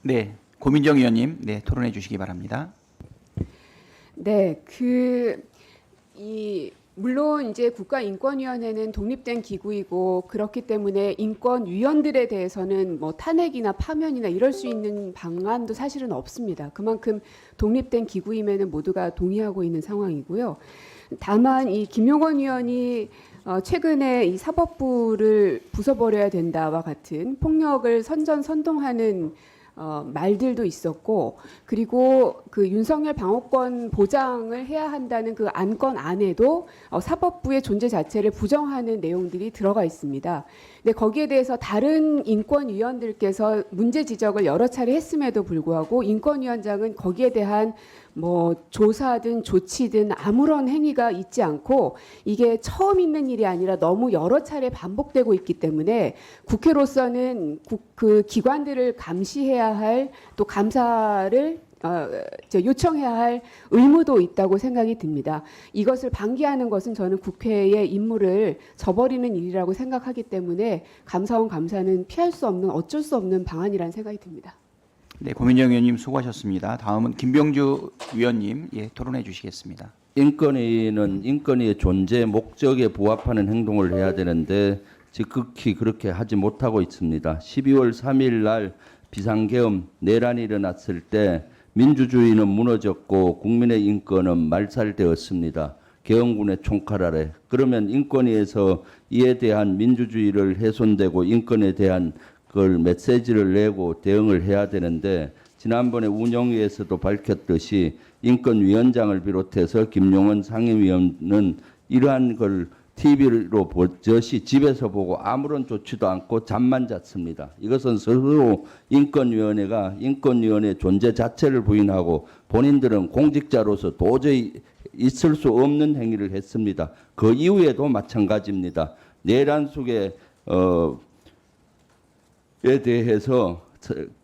네, 고민정 의원님, 네, 토론해 주시기 바랍니다. 네, 물론 이제 국가인권위원회는 독립된 기구이고 그렇기 때문에 인권위원들에 대해서는 뭐 탄핵이나 파면이나 이럴 수 있는 방안도 사실은 없습니다. 그만큼 독립된 기구임에는 모두가 동의하고 있는 상황이고요. 다만 이 김용원 의원이 최근에 이 사법부를 부숴버려야 된다와 같은 폭력을 선전선동하는 말들도 있었고, 그리고 그 윤석열 방어권 보장을 해야 한다는 그 안건 안에도 사법부의 존재 자체를 부정하는 내용들이 들어가 있습니다. 근데 거기에 대해서 다른 인권위원들께서 문제 지적을 여러 차례 했음에도 불구하고 인권위원장은 거기에 대한 뭐 조사든 조치든 아무런 행위가 있지 않고, 이게 처음 있는 일이 아니라 너무 여러 차례 반복되고 있기 때문에 국회로서는 그 기관들을 감시해야 할, 또 감사를 요청해야 할 의무도 있다고 생각이 듭니다. 이것을 방기하는 것은 저는 국회의 임무를 저버리는 일이라고 생각하기 때문에 감사원 감사는 피할 수 없는, 어쩔 수 없는 방안이라는 생각이 듭니다. 네, 고민정 의원님 수고하셨습니다. 다음은 김병주 위원님, 예, 토론해 주시겠습니다. 인권위는 인권위의 존재 목적에 부합하는 행동을 해야 되는데 즉극히 그렇게 하지 못하고 있습니다. 12월 3일 날 비상계엄 내란이 일어났을 때 민주주의는 무너졌고 국민의 인권은 말살되었습니다. 계엄군의 총칼 아래. 그러면 인권위에서 이에 대한 민주주의를 훼손되고 인권에 대한 그걸 메시지를 내고 대응을 해야 되는데, 지난번에 운영위에서도 밝혔듯이 인권위원장을 비롯해서 김용원 상임위원은 이러한 걸 TV로 보듯이 집에서 보고 아무런 조치도 않고 잠만 잤습니다. 이것은 스스로 인권위원회가 인권위원회 존재 자체를 부인하고 본인들은 공직자로서 도저히 있을 수 없는 행위를 했습니다. 그 이후에도 마찬가지입니다. 내란 속에 에 대해서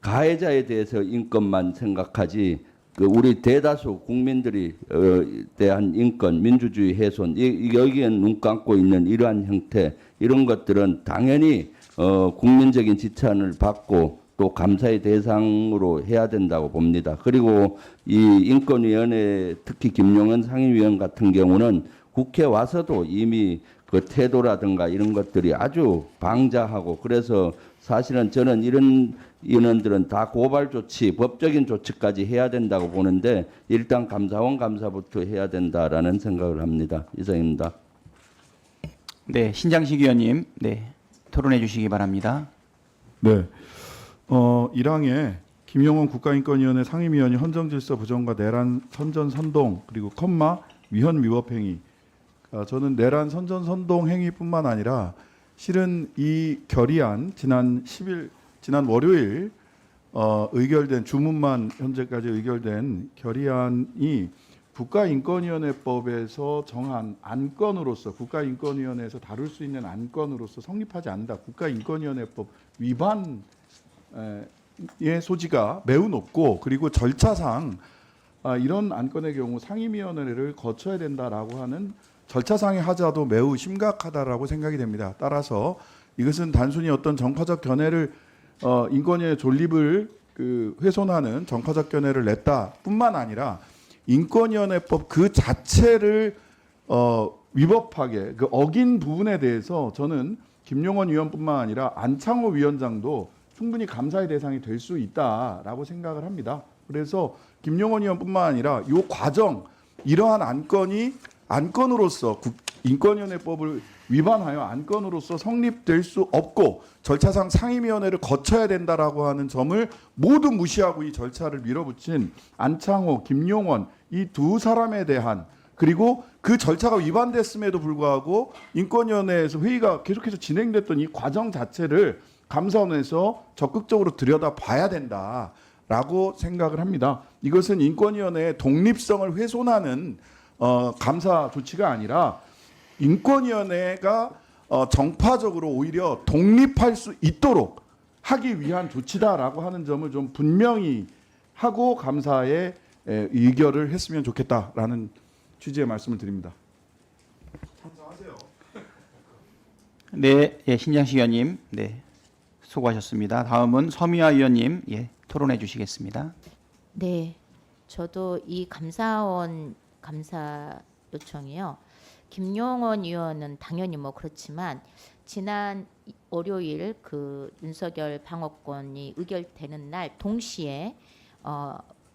가해자에 대해서 인권만 생각하지 우리 대다수 국민들이 대한 인권, 민주주의 훼손, 여기엔 눈 감고 있는 이러한 형태, 이런 것들은 당연히 국민적인 지탄을 받고 또 감사의 대상으로 해야 된다고 봅니다. 그리고 이 인권위원회, 특히 김용현 상임위원 같은 경우는 국회 와서도 이미 그 태도라든가 이런 것들이 아주 방자하고, 그래서 사실은 저는 이런 인원들은 다 고발 조치, 법적인 조치까지 해야 된다고 보는데 일단 감사원 감사부터 해야 된다라는 생각을 합니다. 이상입니다. 네, 신장식 의원님, 네, 토론해 주시기 바랍니다. 네, 1항에 김용원 국가인권위원회 상임위원이 헌정질서 부정과 내란 선전선동 그리고 위헌 위법행위. 저는 내란 선전선동 행위뿐만 아니라 실은 이 결의안 지난 월요일 의결된, 주문만 현재까지 의결된 결의안이 국가인권위원회법에서 정한 안건으로서, 국가인권위원회에서 다룰 수 있는 안건으로서 성립하지 않는다. 국가인권위원회법 위반의 소지가 매우 높고, 그리고 절차상 이런 안건의 경우 상임위원회를 거쳐야 된다라고 하는 절차상의 하자도 매우 심각하다라고 생각이 됩니다. 따라서 이것은 단순히 어떤 정파적 견해를 인권위의 존립을 훼손하는 정파적 견해를 냈다뿐만 아니라 인권위원회법 그 자체를 위법하게 어긴 부분에 대해서 저는 김용원 위원뿐만 아니라 안창호 위원장도 충분히 감사의 대상이 될 수 있다라고 생각을 합니다. 그래서 김용원 위원뿐만 아니라 이 과정, 이러한 안건으로서 인권위원회법을 위반하여 안건으로서 성립될 수 없고 절차상 상임위원회를 거쳐야 된다라고 하는 점을 모두 무시하고 이 절차를 밀어붙인 안창호, 김용원 이 두 사람에 대한, 그리고 그 절차가 위반됐음에도 불구하고 인권위원회에서 회의가 계속해서 진행됐던 이 과정 자체를 감사원에서 적극적으로 들여다봐야 된다라고 생각을 합니다. 이것은 인권위원회의 독립성을 훼손하는 감사 조치가 아니라 인권위원회가 정파적으로 오히려 독립할 수 있도록 하기 위한 조치다라고 하는 점을 좀 분명히 하고 감사에 의결을 했으면 좋겠다라는 취지의 말씀을 드립니다. 찬성하세요. 네, 예, 신장식 의원님, 네, 수고하셨습니다. 다음은 서미화 의원님, 예, 토론해 주시겠습니다. 네, 저도 이 감사원 감사 요청이요. 김용원 의원은 당연히 뭐 그렇지만 지난 월요일 그 윤석열 방어권이 의결되는 날 동시에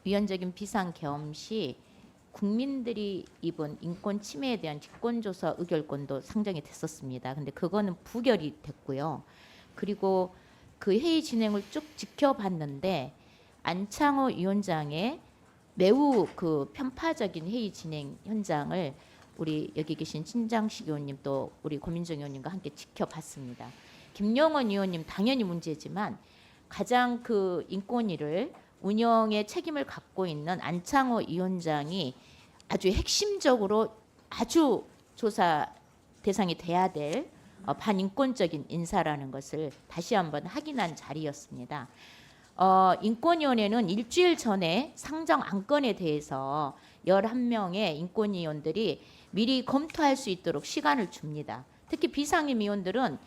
위헌적인 비상 계엄 시 국민들이 입은 인권 침해에 대한 직권조사 의결권도 상정이 됐었습니다. 근데 그거는 부결이 됐고요. 그리고 그 회의 진행을 쭉 지켜봤는데 안창호 위원장의 매우 그 편파적인 회의 진행 현장을 우리 여기 계신 신장식 의원님 또 우리 고민정 의원님과 함께 지켜봤습니다. 김용원 의원님 당연히 문제지만 가장 그 인권위를 운영의 책임을 갖고 있는 안창호 위원장이 아주 핵심적으로 아주 조사 대상이 돼야 될 반인권적인 인사라는 것을 다시 한번 확인한 자리였습니다. 인권위원회는 일주일 전에 상정 안건에 대해서 11명의 인권위원들이 미리 검토할 수 있도록 시간을 줍니다. 특히 비상임위원들은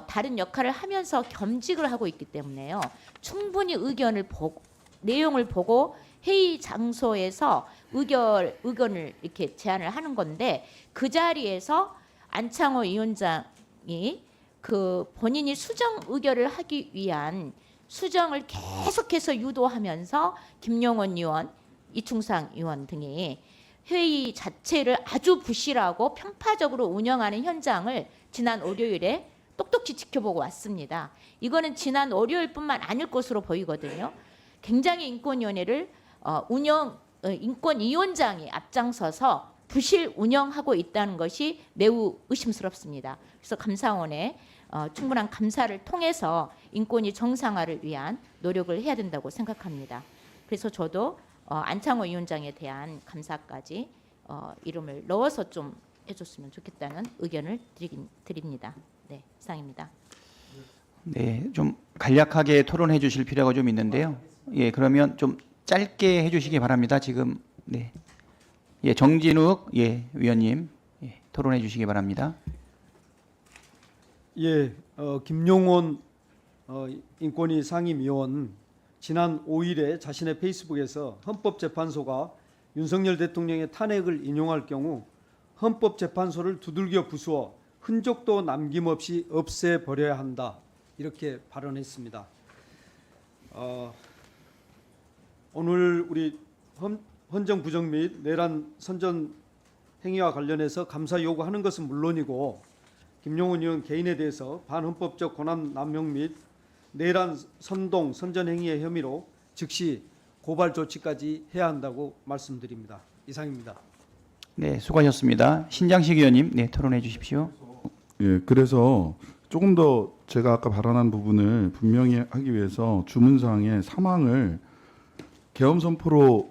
다른 역할을 하면서 겸직을 하고 있기 때문에요. 충분히 의견을 보고 내용을 보고 회의 장소에서 의견을 이렇게 제안을 하는 건데 그 자리에서 안창호 위원장이 그 본인이 수정 의결을 하기 위한 수정을 계속해서 유도하면서 김용원 의원, 이충상 의원 등이 회의 자체를 아주 부실하고 편파적으로 운영하는 현장을 지난 월요일에 똑똑히 지켜보고 왔습니다. 이거는 지난 월요일뿐만 아닐 것으로 보이거든요. 굉장히 인권위원회를 인권위원장이 앞장서서 부실 운영하고 있다는 것이 매우 의심스럽습니다. 그래서 감사원에 충분한 감사를 통해서 인권위 정상화를 위한 노력을 해야 된다고 생각합니다. 그래서 저도 안창호 위원장에 대한 감사까지 이름을 넣어서 좀 해줬으면 좋겠다는 의견을 드립니다. 네, 이상입니다. 네, 좀 간략하게 토론해 주실 필요가 좀 있는데요. 예, 그러면 좀 짧게 해주시기 바랍니다. 지금 네, 예, 정진욱 위원님 토론해 주시기 바랍니다. 예, 김용원 인권위 상임위원 지난 5일에 자신의 페이스북에서 헌법재판소가 윤석열 대통령의 탄핵을 인용할 경우 헌법재판소를 두들겨 부수어 흔적도 남김없이 없애버려야 한다 이렇게 발언했습니다. 오늘 우리 헌정 부정 및 내란 선전 행위와 관련해서 감사 요구하는 것은 물론이고 김용원 의원 개인에 대해서 반헌법적 권한 남용 및 내란 선동 선전 행위의 혐의로 즉시 고발 조치까지 해야 한다고 말씀드립니다. 이상입니다. 네, 수고하셨습니다. 신장식 의원님, 네, 토론해 주십시오. 예, 그래서 조금 더 제가 아까 발언한 부분을 분명히 하기 위해서 주문사항에 사망을 계엄 선포로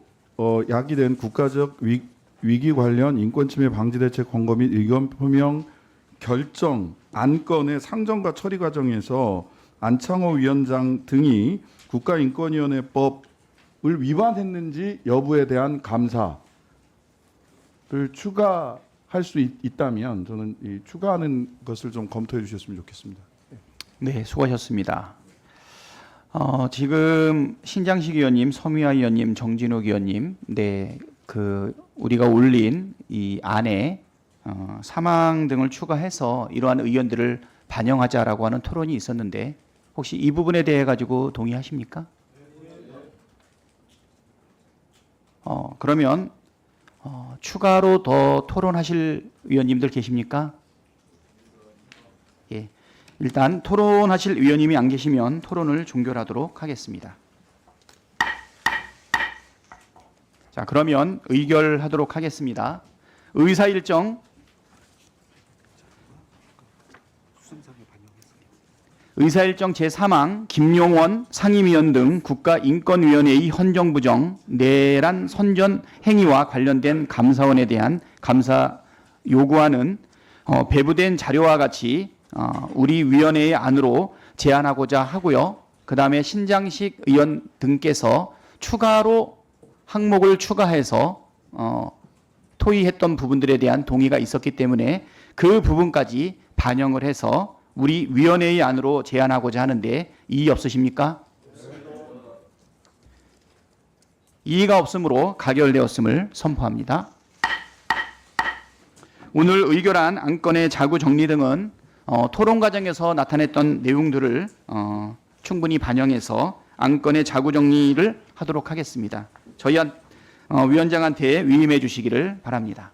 야기된 국가적 위기 관련 인권침해 방지 대책 권고 및 의견 표명 결정 안건의 상정과 처리 과정에서 안창호 위원장 등이 국가인권위원회법을 위반했는지 여부에 대한 감사를 추가할 수 있다면 저는 이 추가하는 것을 좀 검토해 주셨으면 좋겠습니다. 네, 수고하셨습니다. 지금 신장식 의원님, 서미화 의원님, 정진욱 의원님, 네, 그 우리가 올린 이 안에 사망 등을 추가해서 이러한 의견들을 반영하자라고 하는 토론이 있었는데 혹시 이 부분에 대해 가지고 동의하십니까? 그러면 추가로 더 토론하실 의원님들 계십니까? 예. 일단 토론하실 의원님이 안 계시면 토론을 종결하도록 하겠습니다. 자, 그러면 의결하도록 하겠습니다. 의사 일정 제3항 김용원 상임위원 등 국가인권위원회의 헌정부정 내란 선전 행위와 관련된 감사원에 대한 감사 요구안은 배부된 자료와 같이 우리 위원회의 안으로 제안하고자 하고요. 그다음에 신장식 의원 등께서 추가로 항목을 추가해서 토의했던 부분들에 대한 동의가 있었기 때문에 그 부분까지 반영을 해서 우리 위원회의 안으로 제안하고자 하는데 이의 없으십니까? 이의가 없으므로 가결되었음을 선포합니다. 오늘 의결한 안건의 자구 정리 등은 토론 과정에서 나타냈던 내용들을 충분히 반영해서 안건의 자구 정리를 하도록 하겠습니다. 저희 위원장한테 위임해 주시기를 바랍니다.